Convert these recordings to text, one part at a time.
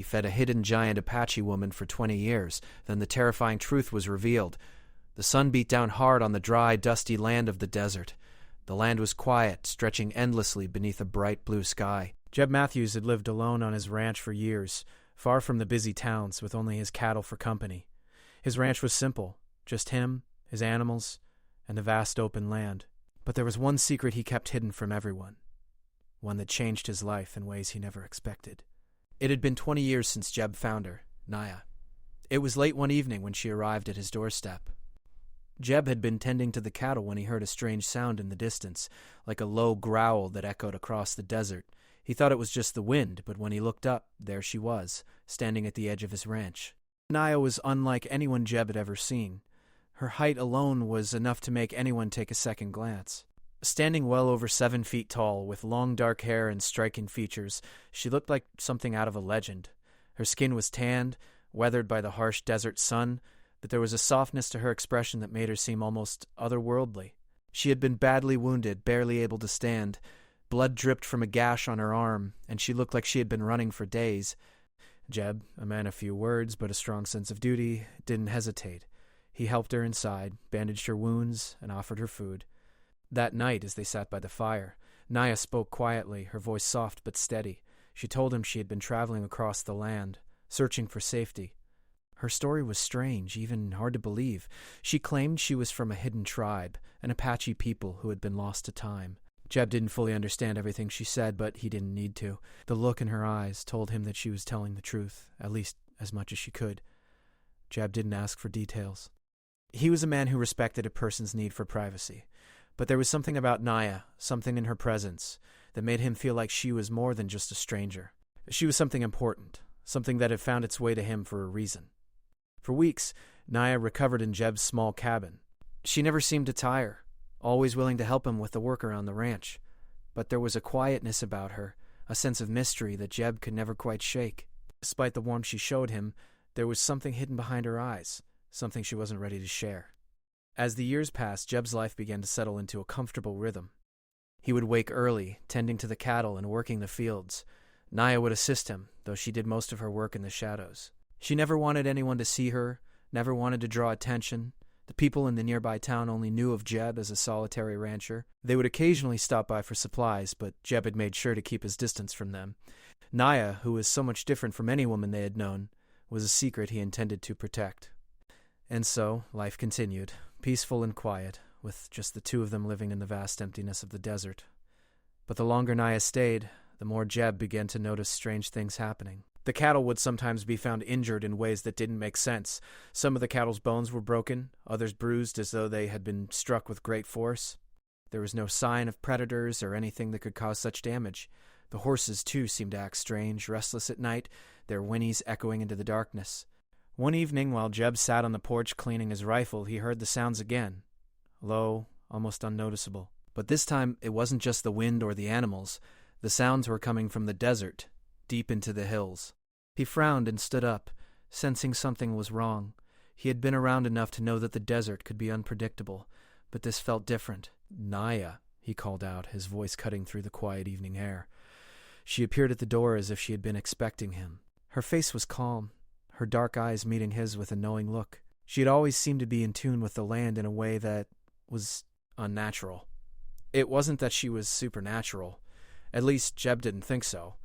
He fed a hidden giant Apache woman for 20 years. Then the terrifying truth was revealed. The sun beat down hard on the dry, dusty land of the desert. The land was quiet, stretching endlessly beneath a bright blue sky. Jeb Matthews had lived alone on his ranch for years, far from the busy towns, with only his cattle for company. His ranch was simple, just him, his animals, and the vast open land. But there was one secret he kept hidden from everyone, one that changed his life in ways he never expected. It had been 20 years since Jeb found her, Naya. It was late one evening when she arrived at his doorstep. Jeb had been tending to the cattle when he heard a strange sound in the distance, like a low growl that echoed across the desert. He thought it was just the wind, but when he looked up, there she was, standing at the edge of his ranch. Naya was unlike anyone Jeb had ever seen. Her height alone was enough to make anyone take a second glance. Standing well over 7 feet tall, with long dark hair and striking features, she looked like something out of a legend. Her skin was tanned, weathered by the harsh desert sun, but there was a softness to her expression that made her seem almost otherworldly. She had been badly wounded, barely able to stand. Blood dripped from a gash on her arm, and she looked like she had been running for days. Jeb, a man of few words but a strong sense of duty, didn't hesitate. He helped her inside, bandaged her wounds, and offered her food. That night, as they sat by the fire, Naya spoke quietly, her voice soft but steady. She told him she had been traveling across the land, searching for safety. Her story was strange, even hard to believe. She claimed she was from a hidden tribe, an Apache people who had been lost to time. Jeb didn't fully understand everything she said, but he didn't need to. The look in her eyes told him that she was telling the truth, at least as much as she could. Jeb didn't ask for details. He was a man who respected a person's need for privacy. But there was something about Naya, something in her presence, that made him feel like she was more than just a stranger. She was something important, something that had found its way to him for a reason. For weeks, Naya recovered in Jeb's small cabin. She never seemed to tire, always willing to help him with the work around the ranch. But there was a quietness about her, a sense of mystery that Jeb could never quite shake. Despite the warmth she showed him, there was something hidden behind her eyes, something she wasn't ready to share. As the years passed, Jeb's life began to settle into a comfortable rhythm. He would wake early, tending to the cattle and working the fields. Naya would assist him, though she did most of her work in the shadows. She never wanted anyone to see her, never wanted to draw attention. The people in the nearby town only knew of Jeb as a solitary rancher. They would occasionally stop by for supplies, but Jeb had made sure to keep his distance from them. Naya, who was so much different from any woman they had known, was a secret he intended to protect. And so, life continued, peaceful and quiet, with just the two of them living in the vast emptiness of the desert. But the longer Naya stayed, the more Jeb began to notice strange things happening. The cattle would sometimes be found injured in ways that didn't make sense. Some of the cattle's bones were broken, others bruised as though they had been struck with great force. There was no sign of predators or anything that could cause such damage. The horses, too, seemed to act strange, restless at night, their whinnies echoing into the darkness. One evening, while Jeb sat on the porch cleaning his rifle, he heard the sounds again. Low, almost unnoticeable. But this time, it wasn't just the wind or the animals. The sounds were coming from the desert, deep into the hills. He frowned and stood up, sensing something was wrong. He had been around enough to know that the desert could be unpredictable, but this felt different. "Naya," he called out, his voice cutting through the quiet evening air. She appeared at the door as if she had been expecting him. Her face was calm, her dark eyes meeting his with a knowing look. She had always seemed to be in tune with the land in a way that was unnatural. It wasn't that she was supernatural. At least, Jeb didn't think so.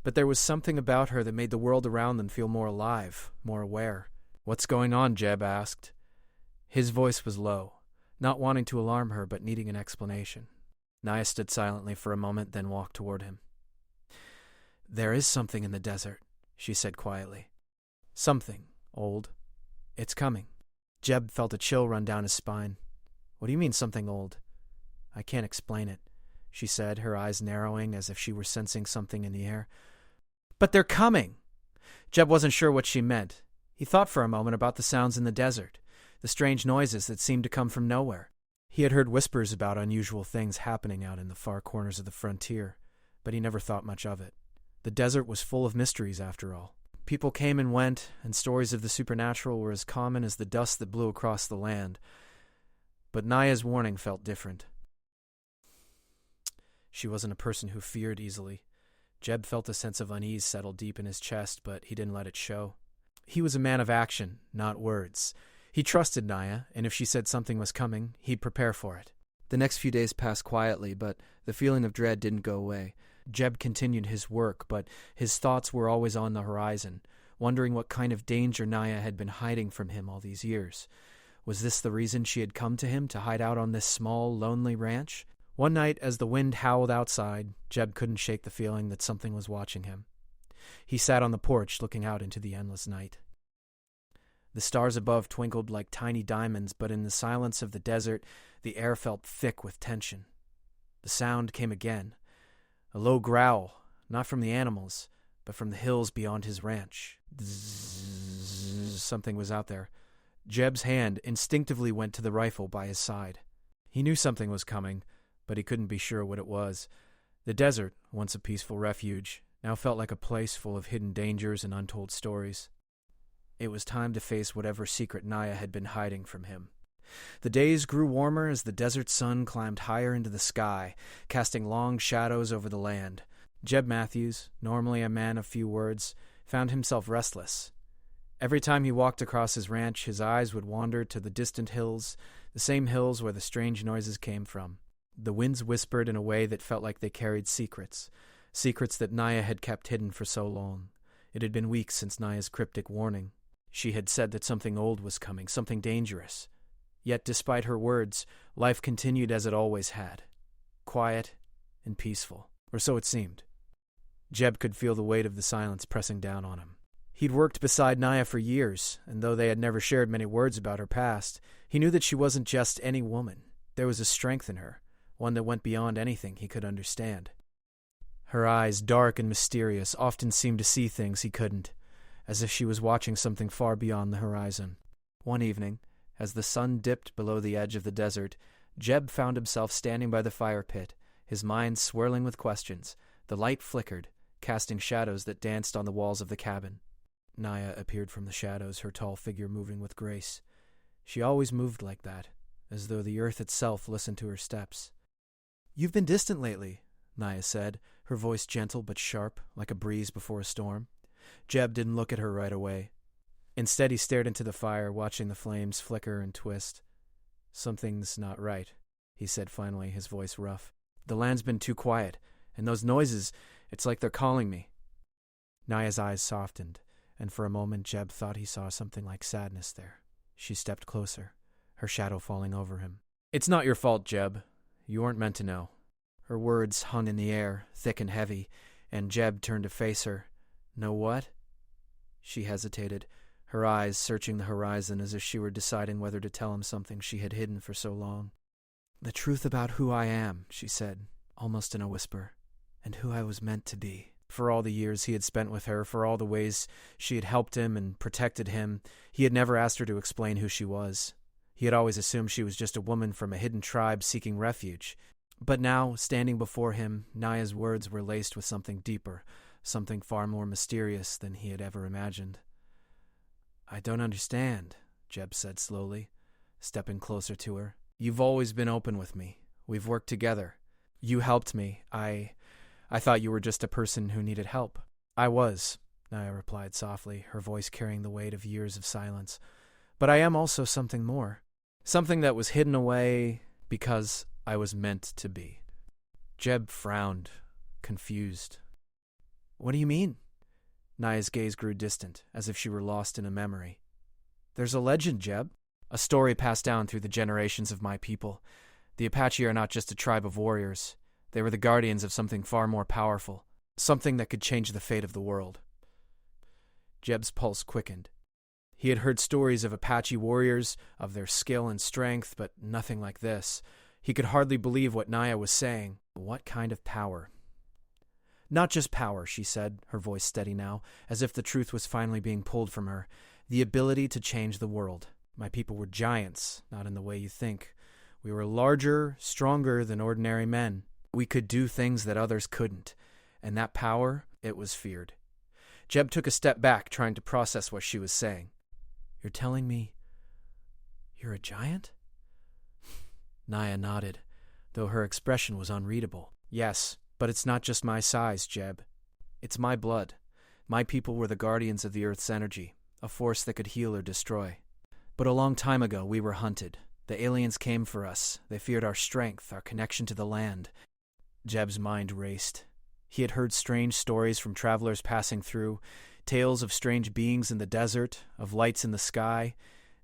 But there was something about her that made the world around them feel more alive, more aware. "What's going on?" Jeb asked. His voice was low, not wanting to alarm her but needing an explanation. Naya stood silently for a moment, then walked toward him. "There is something in the desert," she said quietly. "Something, old. It's coming." Jeb felt a chill run down his spine. "What do you mean, something old?" "I can't explain it," she said, her eyes narrowing as if she were sensing something in the air. "But they're coming!" Jeb wasn't sure what she meant. He thought for a moment about the sounds in the desert, the strange noises that seemed to come from nowhere. He had heard whispers about unusual things happening out in the far corners of the frontier, but he never thought much of it. The desert was full of mysteries, after all. People came and went, and stories of the supernatural were as common as the dust that blew across the land. But Naya's warning felt different. She wasn't a person who feared easily. Jeb felt a sense of unease settle deep in his chest, but he didn't let it show. He was a man of action, not words. He trusted Naya, and if she said something was coming, he'd prepare for it. The next few days passed quietly, but the feeling of dread didn't go away. Jeb continued his work, but his thoughts were always on the horizon, wondering what kind of danger Naya had been hiding from him all these years. Was this the reason she had come to him, to hide out on this small, lonely ranch? One night, as the wind howled outside, Jeb couldn't shake the feeling that something was watching him. He sat on the porch, looking out into the endless night. The stars above twinkled like tiny diamonds, but in the silence of the desert, the air felt thick with tension. The sound came again. A low growl, not from the animals, but from the hills beyond his ranch. Something was out there. Jeb's hand instinctively went to the rifle by his side. He knew something was coming, but he couldn't be sure what it was. The desert, once a peaceful refuge, now felt like a place full of hidden dangers and untold stories. It was time to face whatever secret Naya had been hiding from him. The days grew warmer as the desert sun climbed higher into the sky, casting long shadows over the land. Jeb Matthews, normally a man of few words, found himself restless. Every time he walked across his ranch, his eyes would wander to the distant hills, the same hills where the strange noises came from. The winds whispered in a way that felt like they carried secrets that Naya had kept hidden for so long. It had been weeks since Naya's cryptic warning. She had said that something old was coming, something dangerous. Yet despite her words, life continued as it always had. Quiet and peaceful, or so it seemed. Jeb could feel the weight of the silence pressing down on him. He'd worked beside Naya for years, and though they had never shared many words about her past, he knew that she wasn't just any woman. There was a strength in her, one that went beyond anything he could understand. Her eyes, dark and mysterious, often seemed to see things he couldn't, as if she was watching something far beyond the horizon. One evening, as the sun dipped below the edge of the desert, Jeb found himself standing by the fire pit, his mind swirling with questions. The light flickered, casting shadows that danced on the walls of the cabin. Naya appeared from the shadows, her tall figure moving with grace. She always moved like that, as though the earth itself listened to her steps. "You've been distant lately," Naya said, her voice gentle but sharp, like a breeze before a storm. Jeb didn't look at her right away. Instead, he stared into the fire, watching the flames flicker and twist. "Something's not right," he said finally, his voice rough. "The land's been too quiet, and those noises, it's like they're calling me." Naya's eyes softened, and for a moment Jeb thought he saw something like sadness there. She stepped closer, her shadow falling over him. "It's not your fault, Jeb. You weren't meant to know." Her words hung in the air, thick and heavy, and Jeb turned to face her. "Know what?" She hesitated, her eyes searching the horizon as if she were deciding whether to tell him something she had hidden for so long. "The truth about who I am," she said, almost in a whisper, "and who I was meant to be." For all the years he had spent with her, for all the ways she had helped him and protected him, he had never asked her to explain who she was. He had always assumed she was just a woman from a hidden tribe seeking refuge. But now, standing before him, Naya's words were laced with something deeper, something far more mysterious than he had ever imagined. "I don't understand," Jeb said slowly, stepping closer to her. "You've always been open with me. We've worked together. You helped me. I thought you were just a person who needed help." "I was," Naya replied softly, her voice carrying the weight of years of silence. "But I am also something more. Something that was hidden away because I was meant to be." Jeb frowned, confused. "What do you mean?" Naya's gaze grew distant, as if she were lost in a memory. "There's a legend, Jeb. A story passed down through the generations of my people. The Apache are not just a tribe of warriors. They were the guardians of something far more powerful, something that could change the fate of the world." Jeb's pulse quickened. He had heard stories of Apache warriors, of their skill and strength, but nothing like this. He could hardly believe what Naya was saying. What kind of power? "Not just power," she said, her voice steady now, as if the truth was finally being pulled from her. "The ability to change the world. My people were giants, not in the way you think. We were larger, stronger than ordinary men. We could do things that others couldn't. And that power, it was feared." Jeb took a step back, trying to process what she was saying. "You're telling me you're a giant?" Naya nodded, though her expression was unreadable. "Yes, but it's not just my size, Jeb. It's my blood. My people were the guardians of the Earth's energy, a force that could heal or destroy. But a long time ago, we were hunted. The aliens came for us. They feared our strength, our connection to the land. Jeb's mind raced. He had heard strange stories from travelers passing through, tales of strange beings in the desert, of lights in the sky,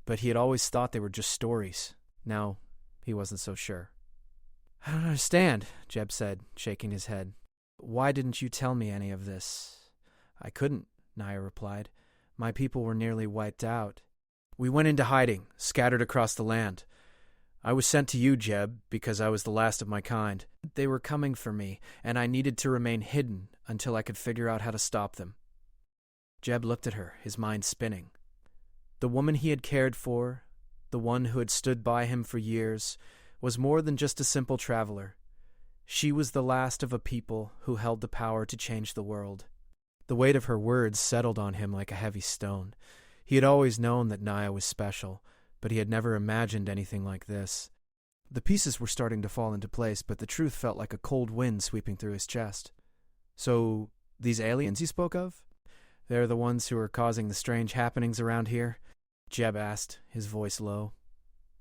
but he had always thought they were just stories. Now, he wasn't so sure. I don't understand, Jeb said, shaking his head. Why didn't you tell me any of this? I couldn't, Naya replied. My people were nearly wiped out. We went into hiding, scattered across the land. I was sent to you, Jeb, because I was the last of my kind. They were coming for me, and I needed to remain hidden until I could figure out how to stop them. Jeb looked at her, his mind spinning. The woman he had cared for, the one who had stood by him for years, was more than just a simple traveler. She was the last of a people who held the power to change the world. The weight of her words settled on him like a heavy stone. He had always known that Naya was special, but he had never imagined anything like this. The pieces were starting to fall into place, but the truth felt like a cold wind sweeping through his chest. So, these aliens you spoke of? They're the ones who are causing the strange happenings around here? Jeb asked, his voice low.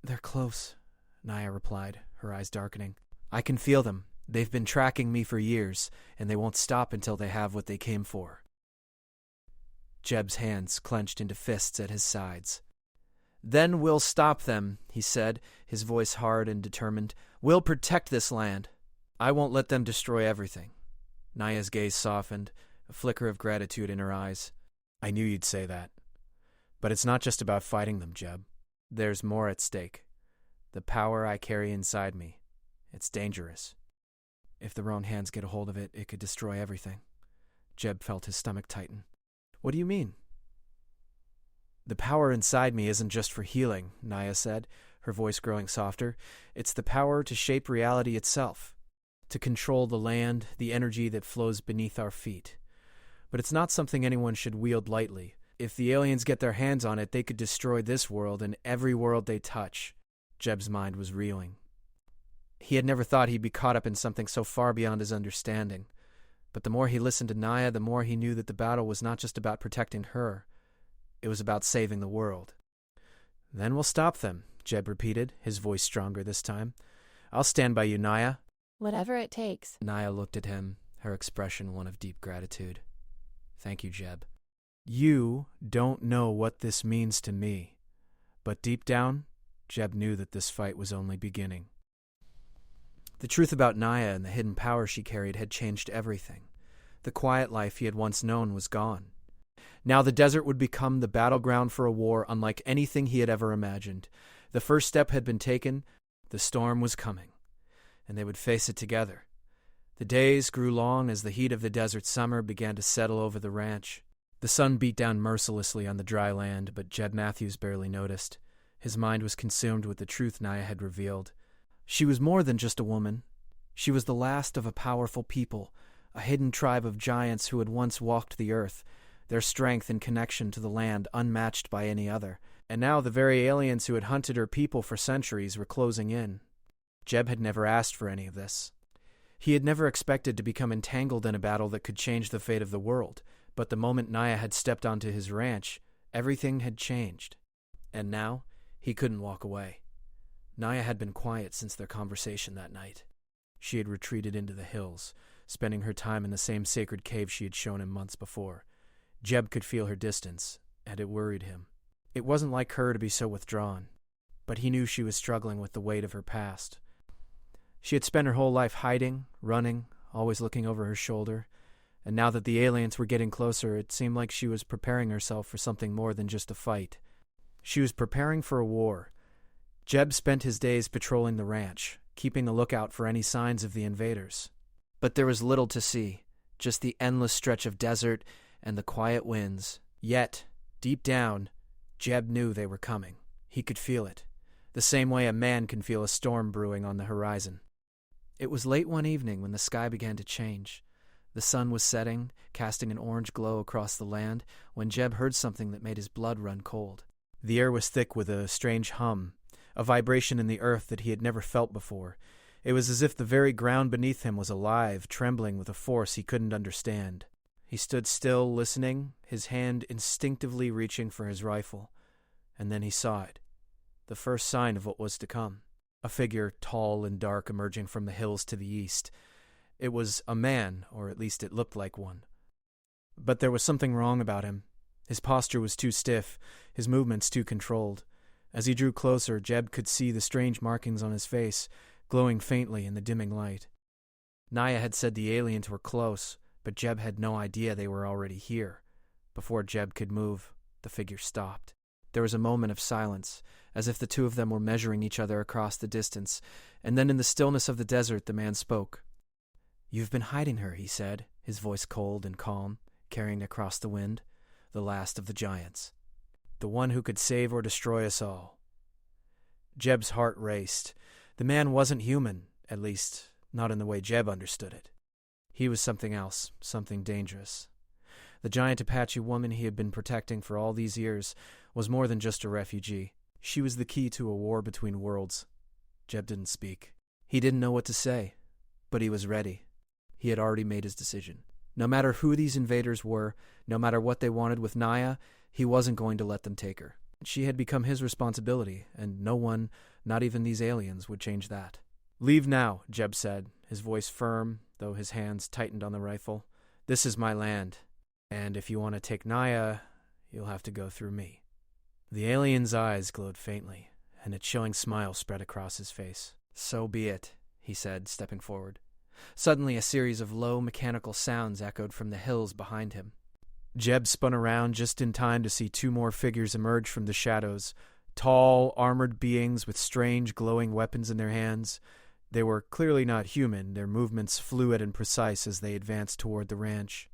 They're close, Naya replied, her eyes darkening. I can feel them. They've been tracking me for years, and they won't stop until they have what they came for. Jeb's hands clenched into fists at his sides. Then we'll stop them, he said, his voice hard and determined. We'll protect this land. I won't let them destroy everything. Naya's gaze softened, a flicker of gratitude in her eyes. I knew you'd say that. But it's not just about fighting them, Jeb. There's more at stake. The power I carry inside me. It's dangerous. If the wrong hands get a hold of it, it could destroy everything. Jeb felt his stomach tighten. What do you mean? The power inside me isn't just for healing, Naya said, her voice growing softer. It's the power to shape reality itself, to control the land, the energy that flows beneath our feet. But it's not something anyone should wield lightly. If the aliens get their hands on it, they could destroy this world and every world they touch. Jeb's mind was reeling. He had never thought he'd be caught up in something so far beyond his understanding. But the more he listened to Naya, the more he knew that the battle was not just about protecting her. It was about saving the world. Then we'll stop them, Jeb repeated, his voice stronger this time. I'll stand by you, Naya. Whatever it takes. Naya looked at him, her expression one of deep gratitude. Thank you, Jeb. You don't know what this means to me. But deep down, Jeb knew that this fight was only beginning. The truth about Naya and the hidden power she carried had changed everything. The quiet life he had once known was gone. Now the desert would become the battleground for a war unlike anything he had ever imagined. The first step had been taken. The storm was coming, and they would face it together. The days grew long as the heat of the desert summer began to settle over the ranch. The sun beat down mercilessly on the dry land, but Jeb Matthews barely noticed. His mind was consumed with the truth Naya had revealed. She was more than just a woman. She was the last of a powerful people, a hidden tribe of giants who had once walked the earth, their strength and connection to the land unmatched by any other. And now the very aliens who had hunted her people for centuries were closing in. Jeb had never asked for any of this. He had never expected to become entangled in a battle that could change the fate of the world, but the moment Naya had stepped onto his ranch, everything had changed. And now, he couldn't walk away. Naya had been quiet since their conversation that night. She had retreated into the hills, spending her time in the same sacred cave she had shown him months before. Jeb could feel her distance, and it worried him. It wasn't like her to be so withdrawn, but he knew she was struggling with the weight of her past. She had spent her whole life hiding, running, always looking over her shoulder, and now that the aliens were getting closer, it seemed like she was preparing herself for something more than just a fight. She was preparing for a war. Jeb spent his days patrolling the ranch, keeping a lookout for any signs of the invaders. But there was little to see, just the endless stretch of desert and the quiet winds. Yet, deep down, Jeb knew they were coming. He could feel it, the same way a man can feel a storm brewing on the horizon. It was late one evening when the sky began to change. The sun was setting, casting an orange glow across the land, when Jeb heard something that made his blood run cold. The air was thick with a strange hum, a vibration in the earth that he had never felt before. It was as if the very ground beneath him was alive, trembling with a force he couldn't understand. He stood still, listening, his hand instinctively reaching for his rifle. And then he saw it. The first sign of what was to come. A figure tall and dark emerging from the hills to the east. It was a man, or at least it looked like one. But there was something wrong about him. His posture was too stiff, his movements too controlled. As he drew closer, Jeb could see the strange markings on his face, glowing faintly in the dimming light. Naya had said the aliens were close, but Jeb had no idea they were already here. Before Jeb could move, the figure stopped. There was a moment of silence, as if the two of them were measuring each other across the distance, and then in the stillness of the desert the man spoke. "You've been hiding her," he said, his voice cold and calm, carrying across the wind. "The last of the giants. The one who could save or destroy us all." Jeb's heart raced. The man wasn't human, at least not in the way Jeb understood it. He was something else, something dangerous. The giant Apache woman he had been protecting for all these years was more than just a refugee. She was the key to a war between worlds. Jeb didn't speak. He didn't know what to say, but he was ready. He had already made his decision. No matter who these invaders were, no matter what they wanted with Naya, he wasn't going to let them take her. She had become his responsibility, and no one, not even these aliens, would change that. "Leave now," Jeb said, his voice firm, though his hands tightened on the rifle. "This is my land, and if you want to take Naya, you'll have to go through me." The alien's eyes glowed faintly, and a chilling smile spread across his face. "So be it," he said, stepping forward. Suddenly a series of low mechanical sounds echoed from the hills behind him. Jeb spun around just in time to see two more figures emerge from the shadows, tall, armored beings with strange, glowing weapons in their hands. They were clearly not human, their movements fluid and precise as they advanced toward the ranch.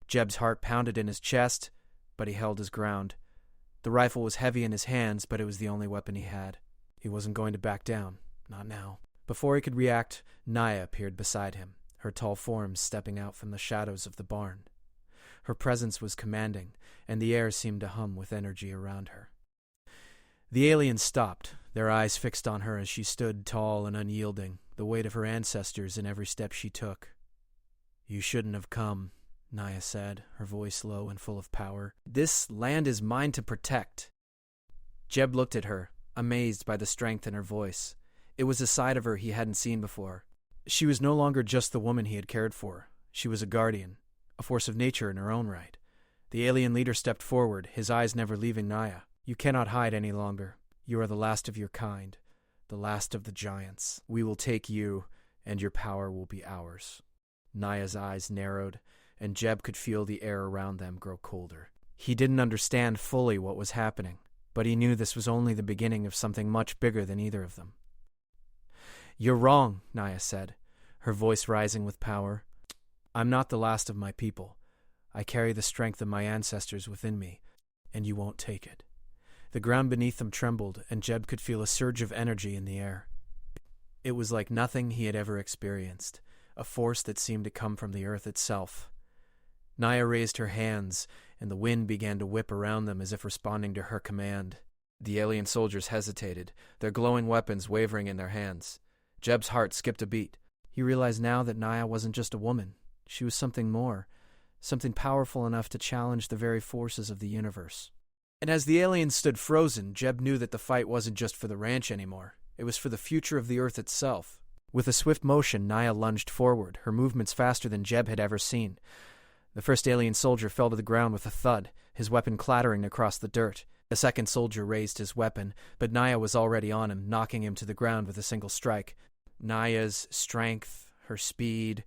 Jeb's heart pounded in his chest, but he held his ground. The rifle was heavy in his hands, but it was the only weapon he had. He wasn't going to back down, not now. Before he could react, Naya appeared beside him, her tall form stepping out from the shadows of the barn. Her presence was commanding, and the air seemed to hum with energy around her. The aliens stopped, their eyes fixed on her as she stood tall and unyielding, the weight of her ancestors in every step she took. "You shouldn't have come," Naya said, her voice low and full of power. "This land is mine to protect." Jeb looked at her, amazed by the strength in her voice. It was a side of her he hadn't seen before. She was no longer just the woman he had cared for. She was a guardian, a force of nature in her own right. The alien leader stepped forward, his eyes never leaving Naya. "You cannot hide any longer. You are the last of your kind, the last of the giants. We will take you, and your power will be ours." Naya's eyes narrowed, and Jeb could feel the air around them grow colder. He didn't understand fully what was happening, but he knew this was only the beginning of something much bigger than either of them. "You're wrong," Naya said, her voice rising with power. "I'm not the last of my people. I carry the strength of my ancestors within me, and you won't take it." The ground beneath them trembled, and Jeb could feel a surge of energy in the air. It was like nothing he had ever experienced, a force that seemed to come from the earth itself. Naya raised her hands, and the wind began to whip around them as if responding to her command. The alien soldiers hesitated, their glowing weapons wavering in their hands. Jeb's heart skipped a beat. He realized now that Naya wasn't just a woman. She was something more, something powerful enough to challenge the very forces of the universe. And as the aliens stood frozen, Jeb knew that the fight wasn't just for the ranch anymore. It was for the future of the earth itself. With a swift motion, Naya lunged forward, her movements faster than Jeb had ever seen. The first alien soldier fell to the ground with a thud, his weapon clattering across the dirt. A second soldier raised his weapon, but Naya was already on him, knocking him to the ground with a single strike. Naya's strength, her speed,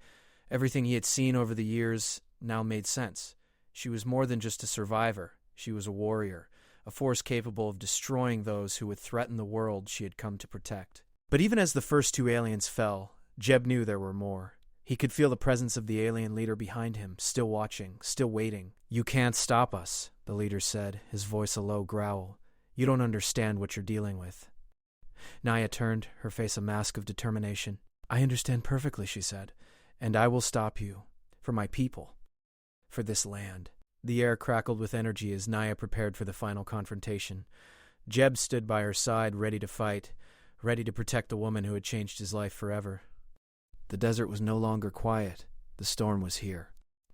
everything he had seen over the years now made sense. She was more than just a survivor. She was a warrior, a force capable of destroying those who would threaten the world she had come to protect. But even as the first two aliens fell, Jeb knew there were more. He could feel the presence of the alien leader behind him, still watching, still waiting. "You can't stop us," the leader said, his voice a low growl. "You don't understand what you're dealing with." Naya turned, her face a mask of determination. "I understand perfectly," she said, "and I will stop you. For my people. For this land." The air crackled with energy as Naya prepared for the final confrontation. Jeb stood by her side, ready to fight, ready to protect the woman who had changed his life forever. The desert was no longer quiet. The storm was here.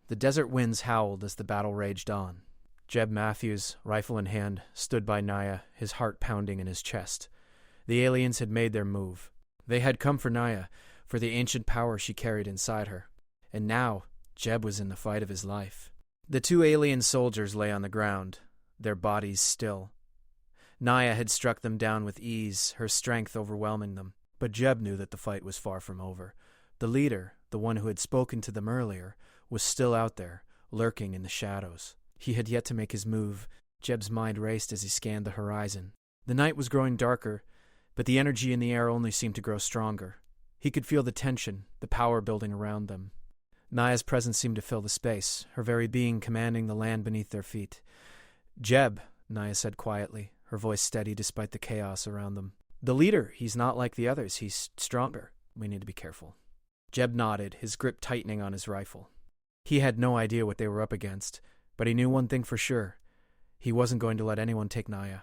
The desert winds howled as the battle raged on. Jeb Matthews, rifle in hand, stood by Naya, his heart pounding in his chest. The aliens had made their move. They had come for Naya, for the ancient power she carried inside her. And now, Jeb was in the fight of his life. The two alien soldiers lay on the ground, their bodies still. Naya had struck them down with ease, her strength overwhelming them. But Jeb knew that the fight was far from over. The leader, the one who had spoken to them earlier, was still out there, lurking in the shadows. He had yet to make his move. Jeb's mind raced as he scanned the horizon. The night was growing darker, but the energy in the air only seemed to grow stronger. He could feel the tension, the power building around them. Naya's presence seemed to fill the space, her very being commanding the land beneath their feet. "Jeb," Naya said quietly, her voice steady despite the chaos around them. "The leader, he's not like the others, he's stronger. We need to be careful." Jeb nodded, his grip tightening on his rifle. He had no idea what they were up against, but he knew one thing for sure. He wasn't going to let anyone take Naya.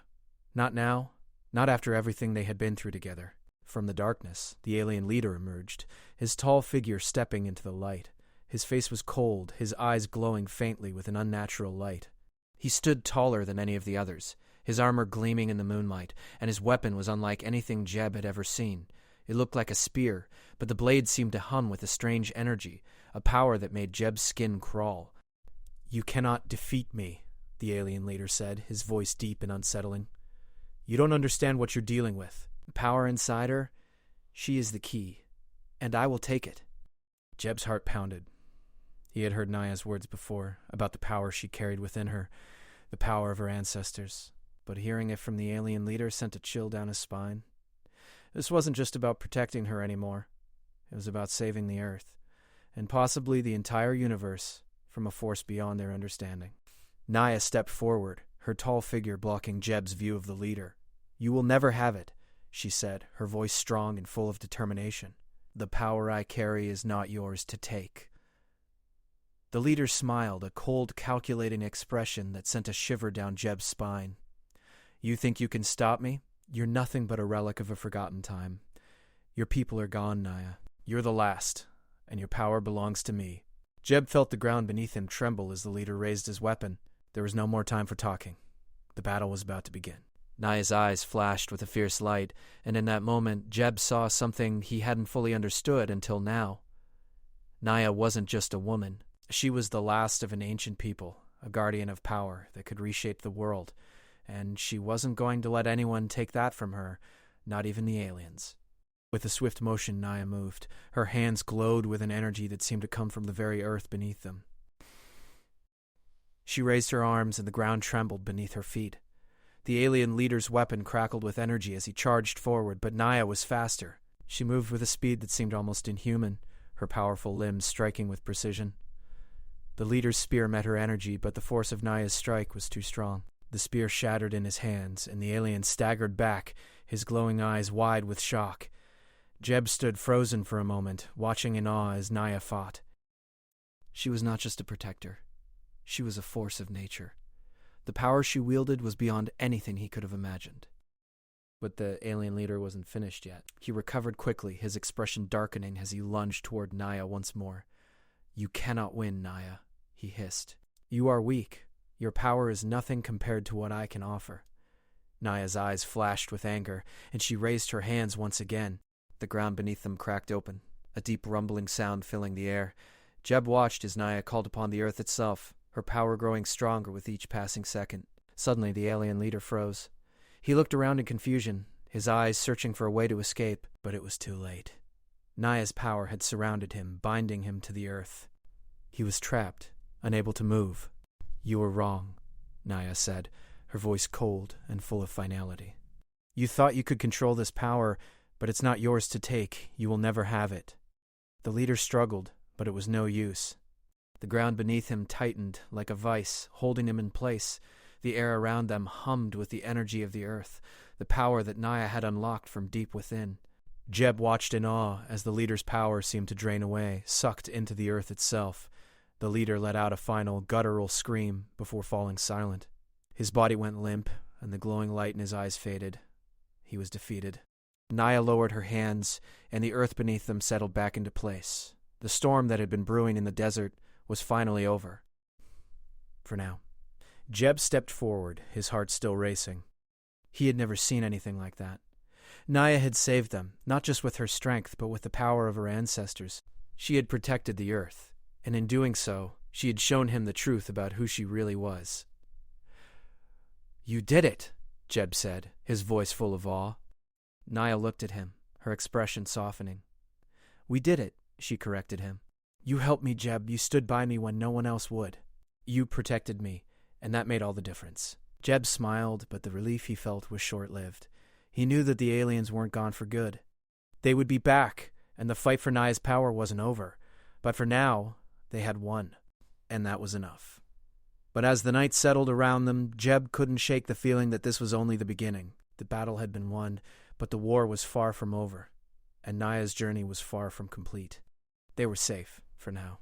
Not now, not after everything they had been through together. From the darkness, the alien leader emerged, his tall figure stepping into the light. His face was cold, his eyes glowing faintly with an unnatural light. He stood taller than any of the others, his armor gleaming in the moonlight, and his weapon was unlike anything Jeb had ever seen. It looked like a spear, but the blade seemed to hum with a strange energy, a power that made Jeb's skin crawl. "You cannot defeat me," the alien leader said, his voice deep and unsettling. "You don't understand what you're dealing with. The power inside her, she is the key, and I will take it." Jeb's heart pounded. He had heard Naya's words before, about the power she carried within her, the power of her ancestors, but hearing it from the alien leader sent a chill down his spine. This wasn't just about protecting her anymore. It was about saving the Earth, and possibly the entire universe, from a force beyond their understanding. Naya stepped forward, her tall figure blocking Jeb's view of the leader. "You will never have it," she said, her voice strong and full of determination. "The power I carry is not yours to take." The leader smiled, a cold, calculating expression that sent a shiver down Jeb's spine. "You think you can stop me? You're nothing but a relic of a forgotten time. Your people are gone, Naya. You're the last, and your power belongs to me." Jeb felt the ground beneath him tremble as the leader raised his weapon. There was no more time for talking. The battle was about to begin. Naya's eyes flashed with a fierce light, and in that moment, Jeb saw something he hadn't fully understood until now. Naya wasn't just a woman. She was the last of an ancient people, a guardian of power that could reshape the world, and she wasn't going to let anyone take that from her, not even the aliens. With a swift motion, Naya moved. Her hands glowed with an energy that seemed to come from the very earth beneath them. She raised her arms, and the ground trembled beneath her feet. The alien leader's weapon crackled with energy as he charged forward, but Naya was faster. She moved with a speed that seemed almost inhuman, her powerful limbs striking with precision. The leader's spear met her energy, but the force of Naya's strike was too strong. The spear shattered in his hands, and the alien staggered back, his glowing eyes wide with shock. Jeb stood frozen for a moment, watching in awe as Naya fought. She was not just a protector. She was a force of nature. The power she wielded was beyond anything he could have imagined. But the alien leader wasn't finished yet. He recovered quickly, his expression darkening as he lunged toward Naya once more. "You cannot win, Naya," he hissed. "You are weak. Your power is nothing compared to what I can offer." Naya's eyes flashed with anger, and she raised her hands once again. The ground beneath them cracked open, a deep rumbling sound filling the air. Jeb watched as Naya called upon the earth itself, her power growing stronger with each passing second. Suddenly, the alien leader froze. He looked around in confusion, his eyes searching for a way to escape, but it was too late. Naya's power had surrounded him, binding him to the earth. He was trapped, unable to move. "You were wrong," Naya said, her voice cold and full of finality. "You thought you could control this power, but it's not yours to take. You will never have it." The leader struggled, but it was no use. The ground beneath him tightened like a vice, holding him in place. The air around them hummed with the energy of the earth, the power that Naya had unlocked from deep within. Jeb watched in awe as the leader's power seemed to drain away, sucked into the earth itself. The leader let out a final guttural scream before falling silent. His body went limp, and the glowing light in his eyes faded. He was defeated. Naya lowered her hands, and the earth beneath them settled back into place. The storm that had been brewing in the desert was finally over. For now. Jeb stepped forward, his heart still racing. He had never seen anything like that. Naya had saved them, not just with her strength, but with the power of her ancestors. She had protected the earth, and in doing so, she had shown him the truth about who she really was. "You did it," Jeb said, his voice full of awe. Naya looked at him, her expression softening. "We did it," she corrected him. "You helped me, Jeb. You stood by me when no one else would. You protected me, and that made all the difference." Jeb smiled, but the relief he felt was short-lived. He knew that the aliens weren't gone for good. They would be back, and the fight for Naya's power wasn't over. But for now, they had won, and that was enough. But as the night settled around them, Jeb couldn't shake the feeling that this was only the beginning. The battle had been won, but the war was far from over, and Naya's journey was far from complete. They were safe, for now.